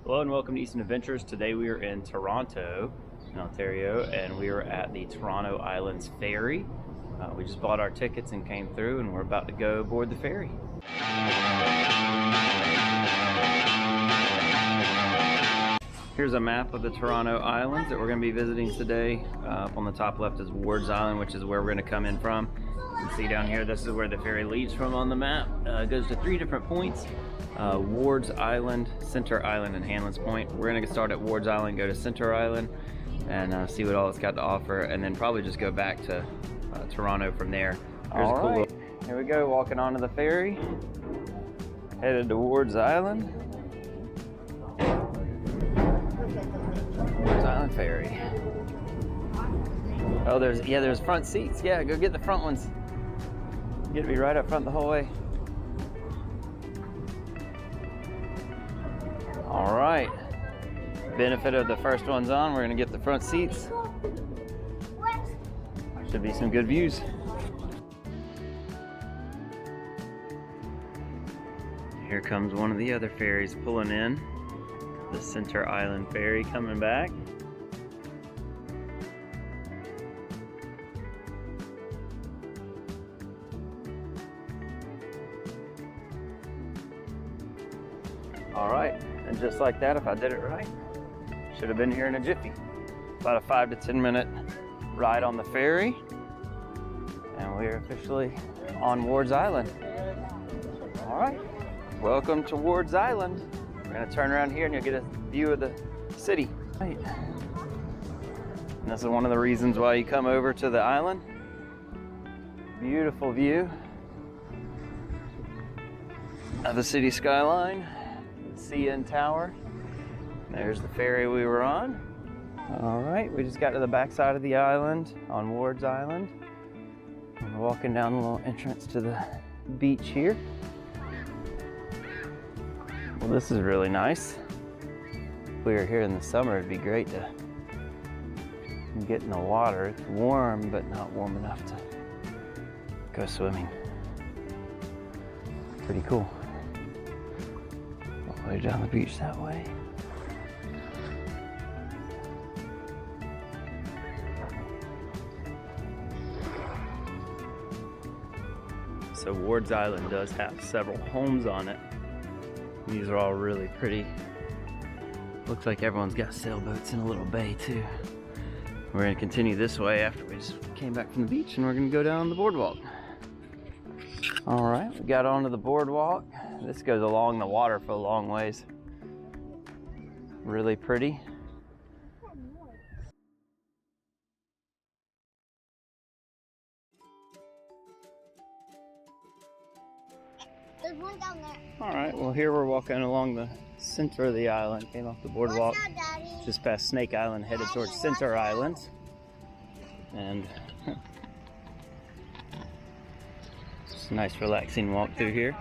Hello and welcome to Eastern Adventures. Today we are in Toronto, in Ontario, and we are at the Toronto Islands Ferry. We just bought our tickets and came through, and we're about to go board the ferry. Here's a map of the Toronto Islands that we're going to be visiting today. Up on the top left is Ward's Island, which is where we're going to come in from. You can see down here, this is where the ferry leaves from on the map. It goes to 3 different points. Ward's Island, Center Island, and Hanlon's Point. We're going to start at Ward's Island, go to Center Island, and see what all it's got to offer, and then probably just go back to Toronto from there. Here's a cool little... Here we go, walking onto the ferry, headed to Ward's Island. Ward's Island Ferry. Oh, there's front seats. Yeah, go get the front ones. You get to be right up front the whole way. All right. Benefit of the first one's on. We're gonna get the front seats. Should be some good views. Here comes one of the other ferries pulling in. The Center Island Ferry coming back. All right, and just like that, if I did it right, should have been here in a jiffy. About a 5 to 10 minute ride on the ferry, and we are officially on Ward's Island. All right, welcome to Ward's Island. We're gonna turn around here and you'll get a view of the city. Right. And this is one of the reasons why you come over to the island. Beautiful view of the city skyline. CN Tower. There's the ferry we were on. All right, we just got to the back side of the island on Ward's Island. We're walking down the little entrance to the beach here. Well, this is really nice. If we were here in the summer, it'd be great to get in the water. It's warm, but not warm enough to go swimming. Pretty cool. Way down the beach that way. So Ward's Island does have several homes on it. These are all really pretty. Looks like everyone's got sailboats in a little bay too. We're gonna continue this way after we just came back from the beach, and we're gonna go down the boardwalk. All right, we got onto the boardwalk. This goes along the water for a long ways. Really pretty. There's one down there. All right, well here we're walking along the center of the island. Came off the boardwalk, Watch out, Daddy. just past Snake Island, headed towards Center Island. And it's a nice relaxing walk through here.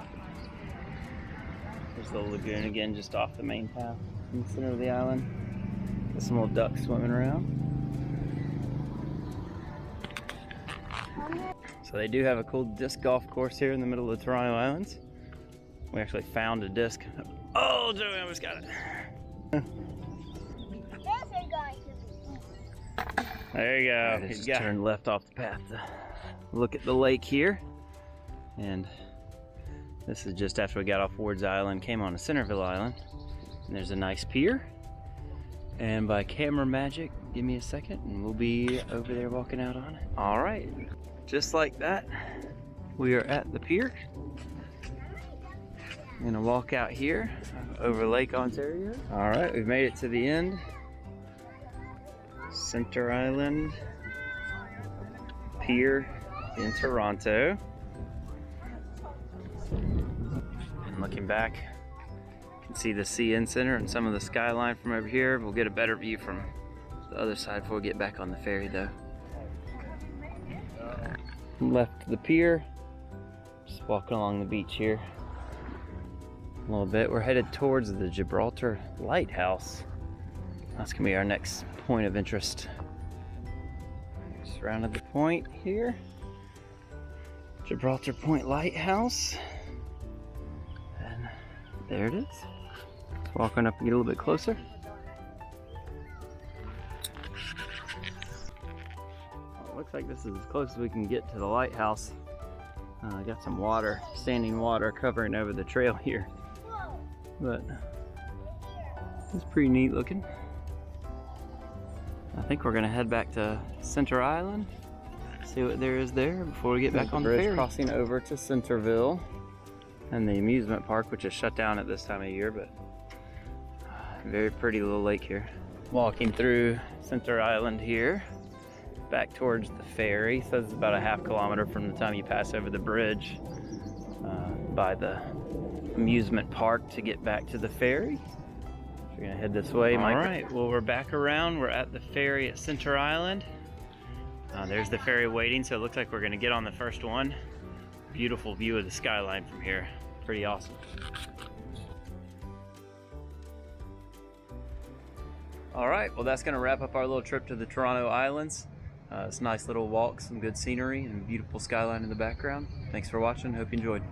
There's the lagoon again, just off the main path in the center of the island. Got some little ducks swimming around. So they do have a cool disc golf course here in the middle of the Toronto Islands. We actually found a disc. Oh, Joey almost got it. There you go. Right, Just turned left off the path to look at the lake here. And this is just after we got off Ward's Island, came on to Centerville Island. And there's a nice pier. And by camera magic, give me a second and we'll be over there walking out on it. All right, just like that, we are at the pier. I'm gonna walk out here over Lake Ontario. All right, we've made it to the end. Center Island Pier in Toronto. And looking back, you can see the CN Center and some of the skyline from over here. We'll get a better view from the other side before we get back on the ferry though. Left the pier, just walking along the beach here a little bit. We're headed towards the Gibraltar Lighthouse. That's gonna be our next point of interest. Surrounded the point here. Gibraltar Point Lighthouse. And there it is. Walking up and get a little bit closer. Well, it looks like this is as close as we can get to the lighthouse. Got some water, standing water covering over the trail here. But it's pretty neat looking. I think we're gonna head back to Center Island, see what there is there before we get back on the ferry. Crossing over to Centerville and the amusement park, which is shut down at this time of year, but very pretty little lake here. Walking through Center Island here, back towards the ferry. Says it's about a half kilometer from the time you pass over the bridge by the amusement park to get back to the ferry. So we're gonna head this way, Mike. All right, well, we're back around. We're at the ferry at Center Island. There's the ferry waiting, so it looks like we're gonna get on the first one. Beautiful view of the skyline from here. Pretty awesome. All right, well, that's gonna wrap up our little trip to the Toronto Islands. It's a nice little walk, some good scenery, and a beautiful skyline in the background. Thanks for watching. Hope you enjoyed.